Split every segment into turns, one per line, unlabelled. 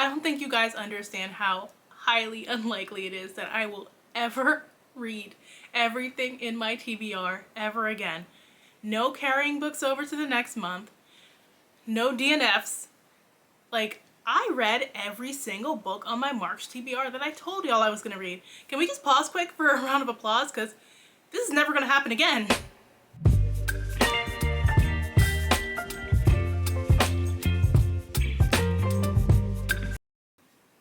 I don't think you guys understand how highly unlikely it is that I will ever read everything in my TBR ever again. No carrying books over to the next month. No DNFs. Like, I read every single book on my March TBR that I told y'all I was going to read. Can we just pause quick for a round of applause? Because this is never going to happen again.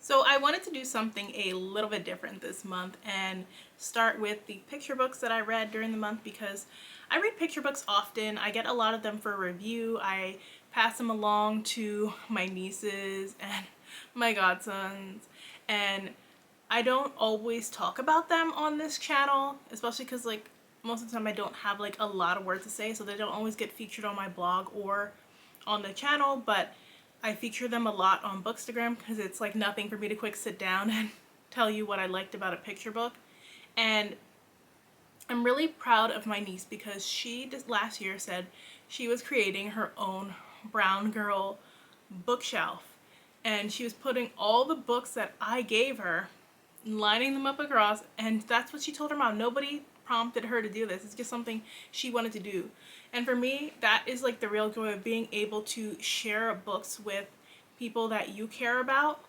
So I wanted to do something a little bit different this month and start with the picture books that I read during the month, because I read picture books often. I get a lot of them for review. I pass them along to my nieces and my godsons, and I don't always talk about them on this channel, especially because like most of the time I don't have like a lot of words to say, so they don't always get featured on my blog or on the channel. But I feature them a lot on Bookstagram because it's like nothing for me to quick sit down and tell you what I liked about a picture book. And I'm really proud of my niece because she just last year said she was creating her own brown girl bookshelf, and she was putting all the books that I gave her, lining them up across, and that's what she told her mom. Nobody prompted her to do this. It's just something she wanted to do. And for me, that is like the real joy of being able to share books with people that you care about,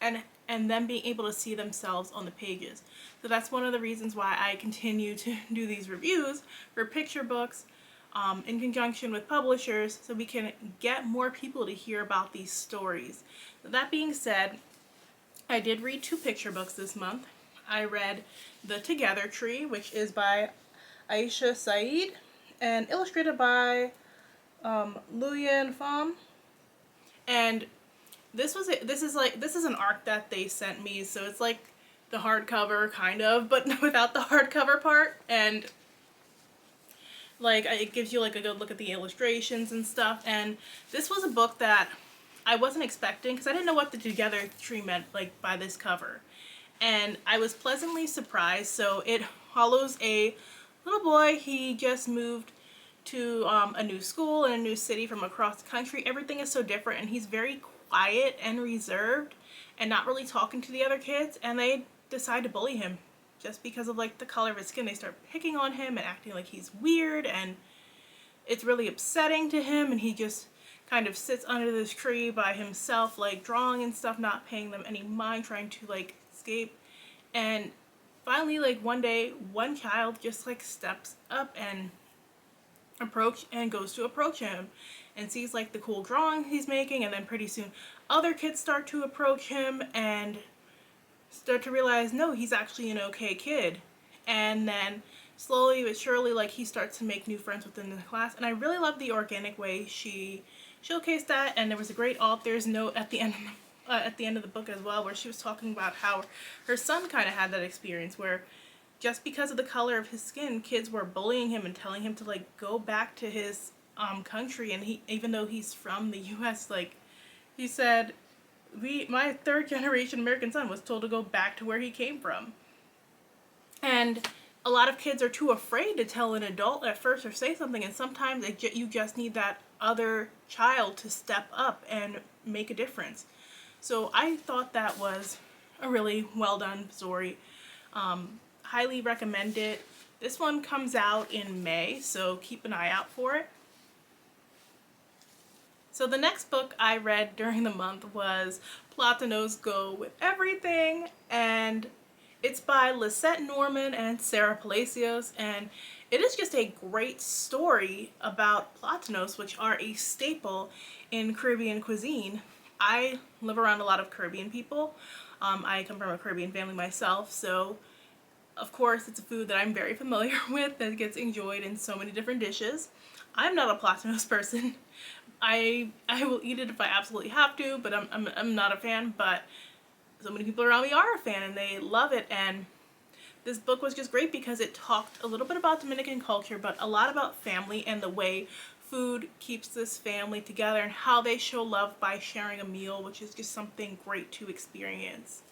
and then being able to see themselves on the pages. So that's one of the reasons why I continue to do these reviews for picture books in conjunction with publishers, so we can get more people to hear about these stories. So that being said, I did read 2 picture books this month. I read The Together Tree, which is by Aisha Saeed and illustrated by Luyan Pham. And this is an arc that they sent me, so it's like the hardcover kind of, but without the hardcover part. And like it gives you like a good look at the illustrations and stuff. And this was a book that I wasn't expecting because I didn't know what The Together Tree meant like by this cover, and I was pleasantly surprised. So it follows a little boy. He just moved to a new school in a new city from across the country. Everything is so different, and he's very quiet and reserved and not really talking to the other kids, and they decide to bully him just because of like the color of his skin. They start picking on him and acting like he's weird, and it's really upsetting to him, and he just kind of sits under this tree by himself, like drawing and stuff, not paying them any mind, trying to like escape. And finally, like one day, one child just like steps up and goes to approach him and sees like the cool drawing he's making, and then pretty soon other kids start to approach him and start to realize, no, he's actually an okay kid. And then slowly but surely, like, he starts to make new friends within the class. And I really love the organic way she showcased that. And there was a great author's note at the end of the book as well, where she was talking about how her son kind of had that experience where just because of the color of his skin, kids were bullying him and telling him to like go back to his country. And he, even though he's from the US, like he said, my 3rd generation American son was told to go back to where he came from. And a lot of kids are too afraid to tell an adult at first or say something, and sometimes you just need that other child to step up and make a difference. So I thought that was a really well done story. Highly recommend it. This one comes out in May, so keep an eye out for it. So the next book I read during the month was Platinos Go With Everything, and it's by Lisette Norman and Sarah Palacios, and it is just a great story about Platinos, which are a staple in Caribbean cuisine. I live around a lot of Caribbean people. I come from a Caribbean family myself, so of course it's a food that I'm very familiar with that gets enjoyed in so many different dishes. I'm not a Platinos person. I will eat it if I absolutely have to, but I'm not a fan. But so many people around me are a fan and they love it. And this book was just great because it talked a little bit about Dominican culture, but a lot about family and the way food keeps this family together and how they show love by sharing a meal, which is just something great to experience.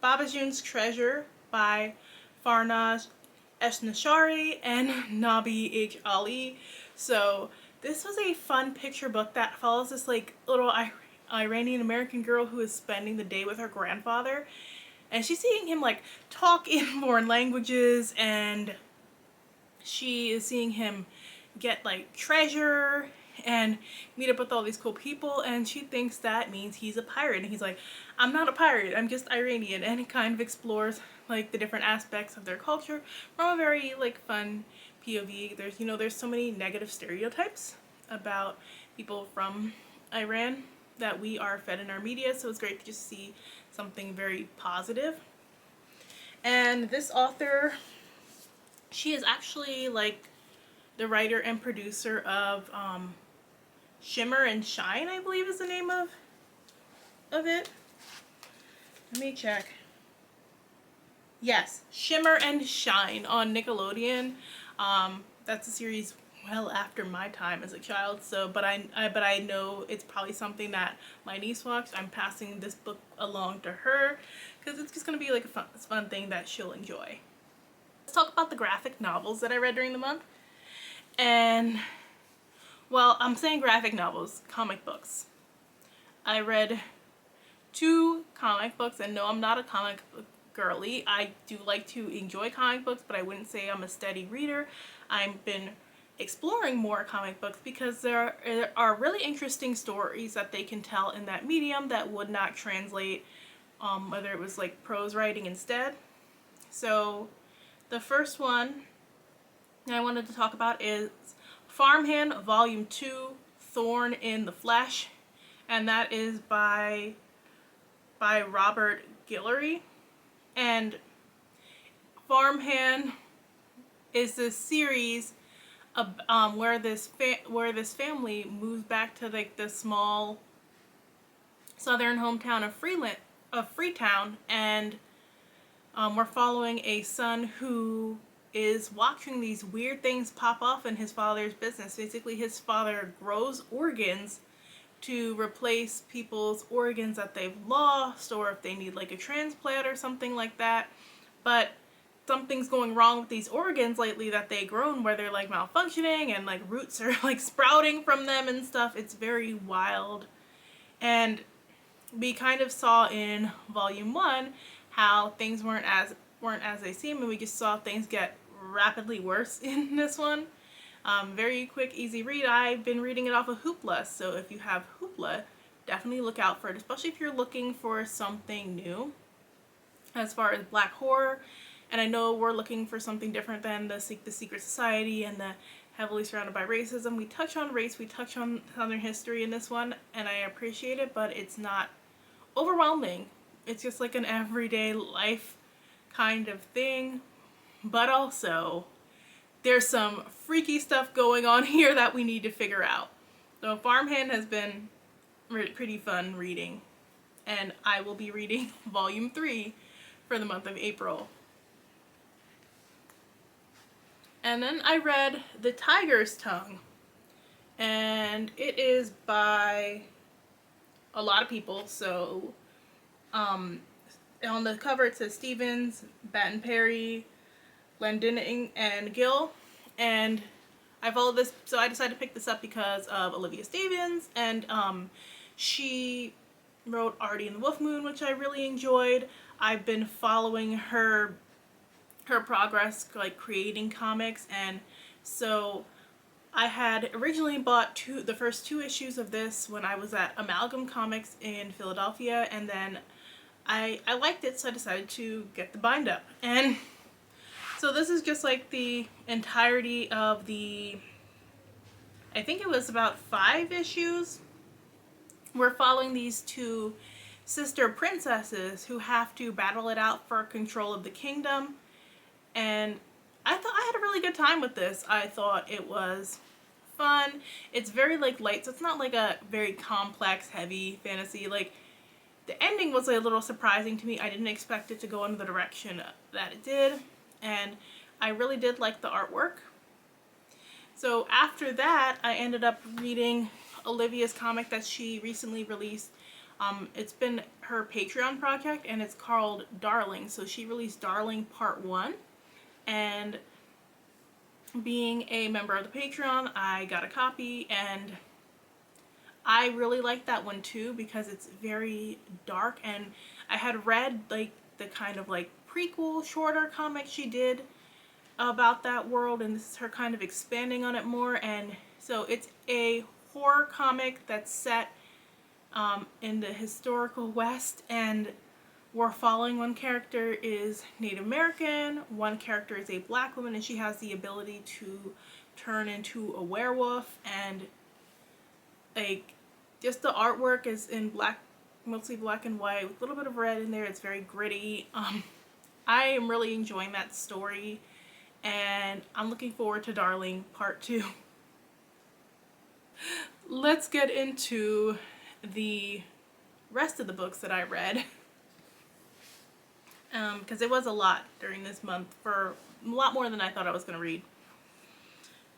Babajoon's Treasure by Farnaz Esnashari and Nabi H. Ali. So This was a fun picture book that follows this like little Iranian American girl who is spending the day with her grandfather, and she's seeing him like talk in foreign languages, and she is seeing him get like treasure and meet up with all these cool people, and she thinks that means he's a pirate, and he's like, I'm not a pirate, I'm just Iranian. And it kind of explores like the different aspects of their culture from a very like fun POV. There's, you know, there's so many negative stereotypes about people from Iran that we are fed in our media, so it's great to just see something very positive. And this author, she is actually like the writer and producer of Shimmer and Shine, I believe is the name of it. Let me check. Yes, Shimmer and Shine on Nickelodeon. That's a series well after my time as a child. So, but I know it's probably something that my niece watched. I'm passing this book along to her because it's just gonna be like a fun thing that she'll enjoy. Let's talk about the graphic novels that I read during the month. And well, I'm saying graphic novels, comic books. I read 2 comic books, and no, I'm not a comic book girly. I do like to enjoy comic books, but I wouldn't say I'm a steady reader. I've been exploring more comic books because there are really interesting stories that they can tell in that medium that would not translate whether it was like prose writing instead. So the first one I wanted to talk about is Farmhand Volume 2, Thorn in the Flesh, and that is by Robert Guillory. And Farmhand is this series of, where this family moves back to like the small southern hometown of Freetown, and we're following a son who is watching these weird things pop off in his father's business. Basically, his father grows organs to replace people's organs that they've lost, or if they need like a transplant or something like that. But something's going wrong with these organs lately that they've grown, where they're like malfunctioning and like roots are like sprouting from them and stuff. It's very wild. And we kind of saw in Volume 1 how things weren't as they seem, and we just saw things get rapidly worse in this one. Very quick, easy read. I've been reading it off of Hoopla, so if you have Hoopla, definitely look out for it, especially if you're looking for something new as far as black horror. And I know we're looking for something different than the Secret Society and the heavily surrounded by racism. We touch on race, we touch on Southern history in this one, and I appreciate it, but it's not overwhelming. It's just like an everyday life kind of thing, but also there's some freaky stuff going on here that we need to figure out. So Farmhand has been pretty fun reading, and I will be reading Volume 3 for the month of April. And then I read The Tiger's Tongue, and it is by a lot of people. So on the cover it says Stevens, Batten Perry, Glendinning, and Gill. And I followed this, so I decided to pick this up because of Olivia Stevens, and she wrote Artie and the Wolf Moon, which I really enjoyed. I've been following her progress, like creating comics, and so I had originally bought the first 2 issues of this when I was at Amalgam Comics in Philadelphia, and then I liked it, so I decided to get the bind up. And so this is just like the entirety of the, I think it was about 5 issues. We're following these 2 sister princesses who have to battle it out for control of the kingdom. And I thought I had a really good time with this. I thought it was fun. It's very like light, so it's not like a very complex, heavy fantasy. Like, the ending was a little surprising to me. I didn't expect it to go in the direction that it did, and I really did like the artwork. So after that, I ended up reading Olivia's comic that she recently released. It's been her Patreon project, and it's called Darling. So she released Darling Part 1, and being a member of the Patreon, I got a copy, and I really like that one too because it's very dark, and I had read like the kind of like prequel shorter comic she did about that world, and this is her kind of expanding on it more. And so it's a horror comic that's set in the historical West, and we're following one character is Native American, one character is a black woman, and she has the ability to turn into a werewolf. And like just the artwork is in black, mostly black and white with a little bit of red in there. It's very gritty. I am really enjoying that story, and I'm looking forward to Darling Part 2. Let's get into the rest of the books that I read, because it was a lot during this month, for a lot more than I thought I was going to read.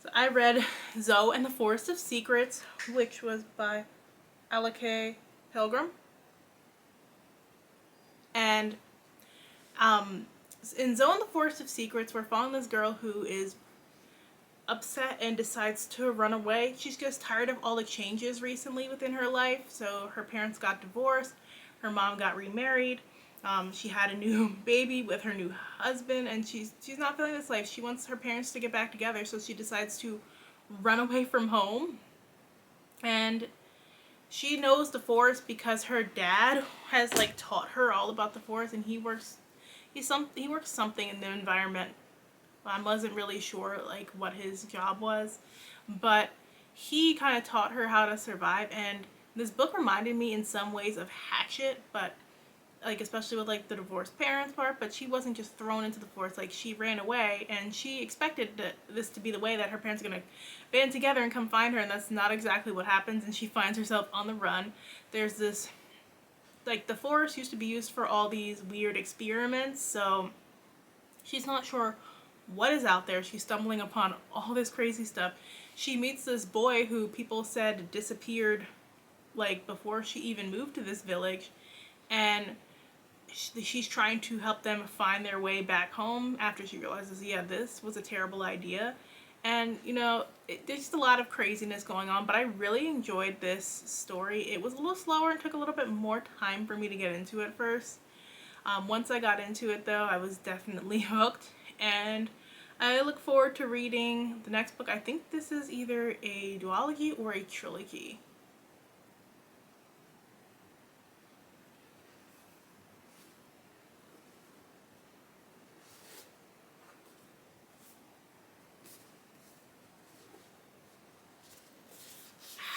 So I read Zoe and the Forest of Secrets, which was by Alake Pilgrim. And in Zoe and the Forest of Secrets, we're following this girl who is upset and decides to run away. She's just tired of all the changes recently within her life. So her parents got divorced, her mom got remarried, she had a new baby with her new husband, and she's not feeling this life. She wants her parents to get back together, so she decides to run away from home. And she knows the forest because her dad has like taught her all about the forest, and he works something in the environment. I wasn't really sure like what his job was, but he kind of taught her how to survive. And this book reminded me in some ways of Hatchet, but like especially with like the divorced parents part. But she wasn't just thrown into the forest, like she ran away, and she expected this to be the way that her parents are gonna band together and come find her, and that's not exactly what happens. And she finds herself on the run. There's this, like, the forest used to be used for all these weird experiments, so she's not sure what is out there. She's stumbling upon all this crazy stuff. She meets this boy who people said disappeared like before she even moved to this village, and she's trying to help them find their way back home after she realizes, yeah, this was a terrible idea. And you know, there's just a lot of craziness going on, but I really enjoyed this story. It was a little slower and took a little bit more time for me to get into it first. Once I got into it though, I was definitely hooked, and I look forward to reading the next book. I think this is either a duology or a trilogy.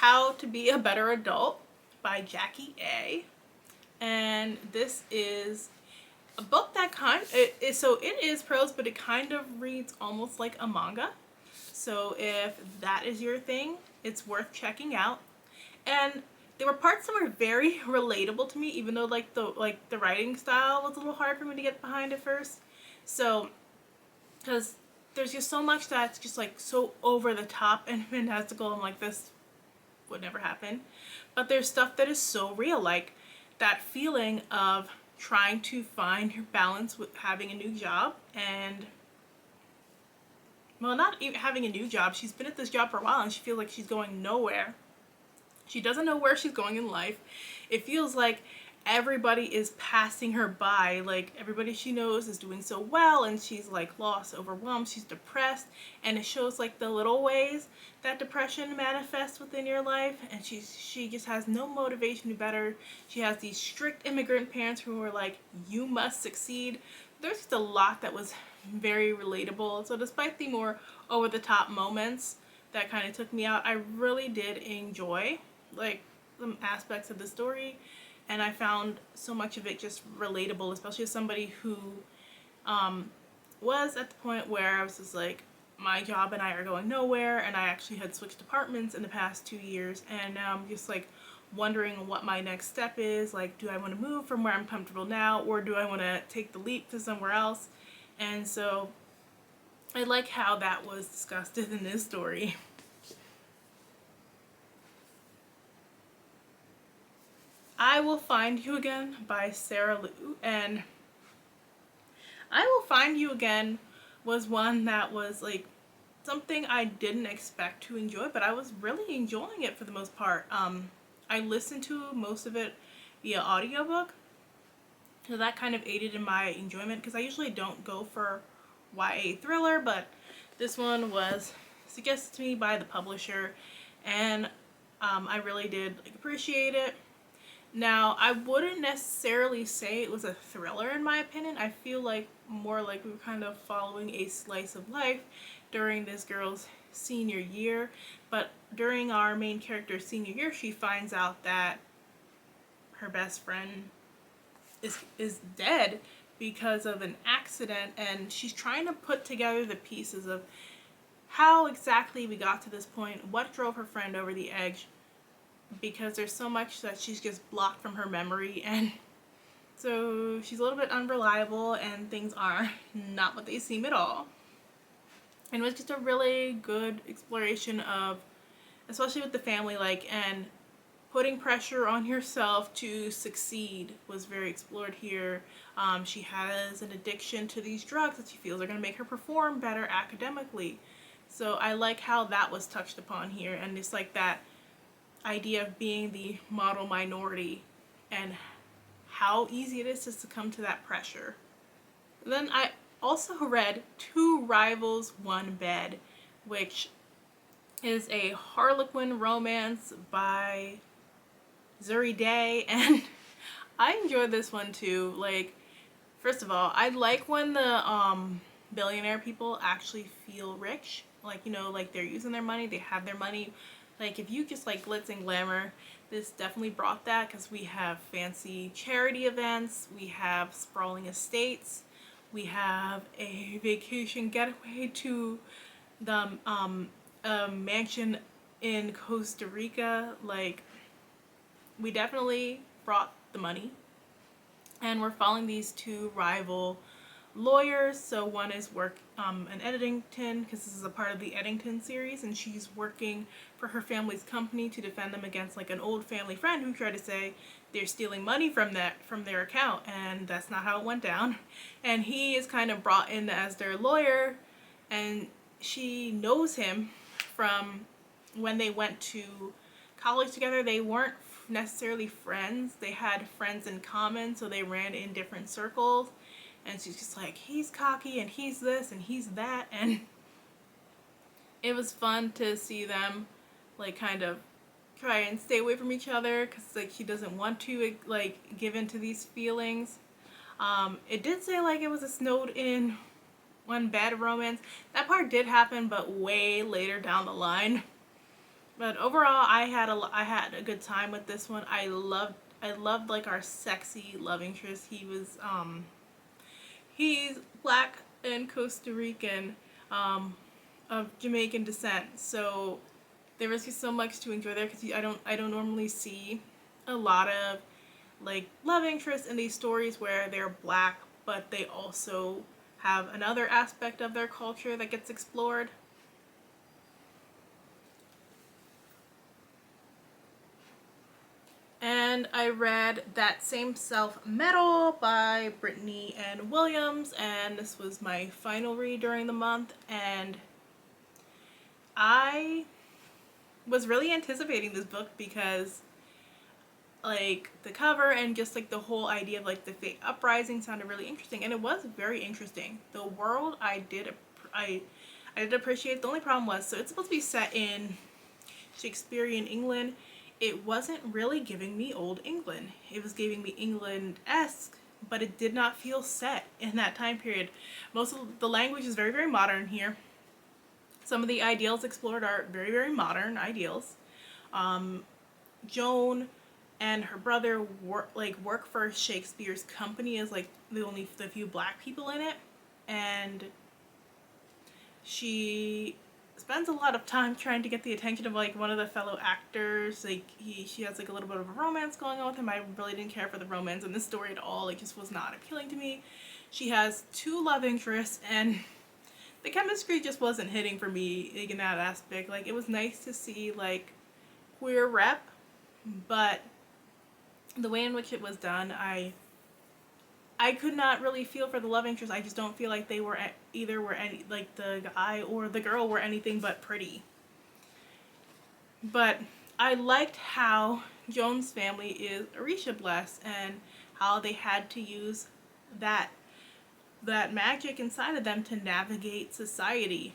How to Be a Better Adult by Jackie A. And this is a book that it is prose, but it kind of reads almost like a manga. So if that is your thing, it's worth checking out. And there were parts that were very relatable to me, even though the writing style was a little hard for me to get behind at first. So, because there's just so much that's just like so over the top and fantastical, and like this would never happen. But there's stuff that is so real, like that feeling of trying to find your balance with having a new job, and well, not even having a new job. She's been at this job for a while and she feels like she's going nowhere. She doesn't know where she's going in life. It feels like everybody is passing her by. Like everybody she knows is doing so well, and she's like lost, overwhelmed, she's depressed, and it shows like the little ways that depression manifests within your life. And she just has no motivation to do better. She has these strict immigrant parents who are like, you must succeed. There's just a lot that was very relatable. So despite the more over the top moments that kind of took me out, I really did enjoy like some aspects of the story, and I found so much of it just relatable, especially as somebody who was at the point where I was just like, my job and I are going nowhere, and I actually had switched departments in the past 2 years, and now I'm just like wondering what my next step is. Like, do I want to move from where I'm comfortable now, or do I want to take the leap to somewhere else? And so I like how that was discussed in this story. I Will Find You Again by Sarah Liu. And I Will Find You Again was one that was like something I didn't expect to enjoy, but I was really enjoying it for the most part. I listened to most of it via audiobook, so that kind of aided in my enjoyment because I usually don't go for YA thriller, but this one was suggested to me by the publisher, and I really did appreciate it. Now, I wouldn't necessarily say it was a thriller in my opinion. I feel like more like we were kind of following a slice of life during this girl's senior year. But during our main character's senior year, she finds out that her best friend is dead because of an accident, and she's trying to put together the pieces of how exactly we got to this point, what drove her friend over the edge, because there's so much that she's just blocked from her memory, and so she's a little bit unreliable and things are not what they seem at all. And it was just a really good exploration of, especially with the family, and putting pressure on yourself to succeed was very explored here. She has an addiction to these drugs that she feels are going to make her perform better academically. So I like how that was touched upon here, and it's like that idea of being the model minority and how easy it is to succumb to that pressure. Then I also read Two Rivals, One Bed, which is a Harlequin romance by Zuri Day, and I enjoyed this one too. First of all, I like when the billionaire people actually feel rich, they're using their money, they have their money. If you just like glitz and glamour, this definitely brought that, because we have fancy charity events, we have sprawling estates, we have a vacation getaway to the mansion in Costa Rica. We definitely brought the money, and we're following these two rival lawyers. So one is in Eddington, because this is a part of the Eddington series, and she's working for her family's company to defend them against an old family friend who tried to say they're stealing money from their account, and that's not how it went down. And he is kind of brought in as their lawyer, and she knows him from when they went to college together. They weren't necessarily friends, they had friends in common, so they ran in different circles. And she's just like, he's cocky and he's this and he's that, and it was fun to see them kind of try and stay away from each other, because she doesn't want to give into these feelings. It did say it was a snowed in one bad romance. That part did happen, but way later down the line. But overall, I had a good time with this one. I loved our sexy love interest. He's black and Costa Rican, of Jamaican descent, so there was just so much to enjoy there, because I don't normally see a lot of love interest in these stories where they're black, but they also have another aspect of their culture that gets explored. And I read That Same Self Metal by Brittany and Williams, and this was my final read during the month, and I was really anticipating this book because the cover and just the whole idea of the fake uprising sounded really interesting, and it was very interesting. The world I did appreciate. The only problem was, so it's supposed to be set in Shakespearean England. It wasn't really giving me old England. It was giving me England-esque, but it did not feel set in that time period. Most of the language is very, very modern here. Some of the ideals explored are very, very modern ideals. Joan and her brother work for Shakespeare's company as the few black people in it, and she spends a lot of time trying to get the attention of one of the fellow actors. She has a little bit of a romance going on with him. I really didn't care for the romance in this story at all. It just was not appealing to me. She has two love interests, and the chemistry just wasn't hitting for me in that aspect. It was nice to see queer rep, but the way in which it was done, I I could not really feel for the love interest. I just don't feel like they were either were any, like the guy or the girl were anything but pretty. But I liked how Joan's family is Orisha blessed, and how they had to use that magic inside of them to navigate society.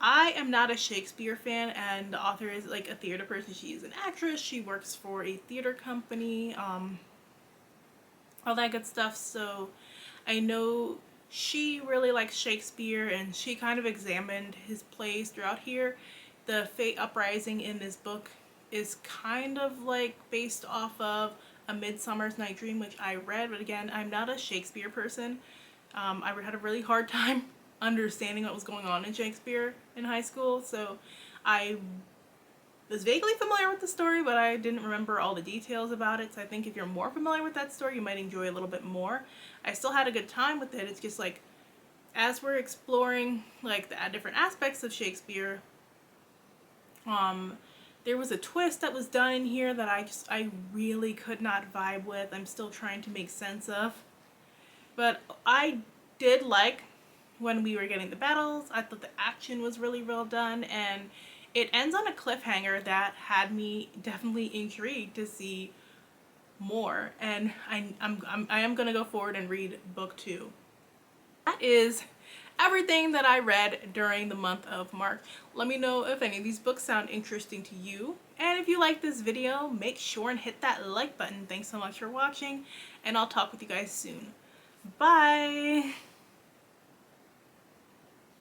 I am not a Shakespeare fan, and the author is like a theater person. She is an actress. She works for a theater company, all that good stuff. So I know she really likes Shakespeare, and she kind of examined his plays throughout here. The Fate Uprising in this book is kind of like based off of A Midsummer's Night Dream, which I read, but again, I'm not a Shakespeare person. I had a really hard time understanding what was going on in Shakespeare in high school, so I was vaguely familiar with the story, but I didn't remember all the details about it. So I think if you're more familiar with that story, you might enjoy it a little bit more. I still had a good time with it. It's just like, as we're exploring like the different aspects of Shakespeare, there was a twist that was done in here that I really could not vibe with. I'm still trying to make sense of. But I did like when we were getting the battles. I thought the action was really well done, and it ends on a cliffhanger that had me definitely intrigued to see more. And I am gonna go forward and read book 2. That is everything that I read during the month of March. Let me know if any of these books sound interesting to you. And if you like this video, make sure and hit that like button. Thanks so much for watching, and I'll talk with you guys soon. Bye!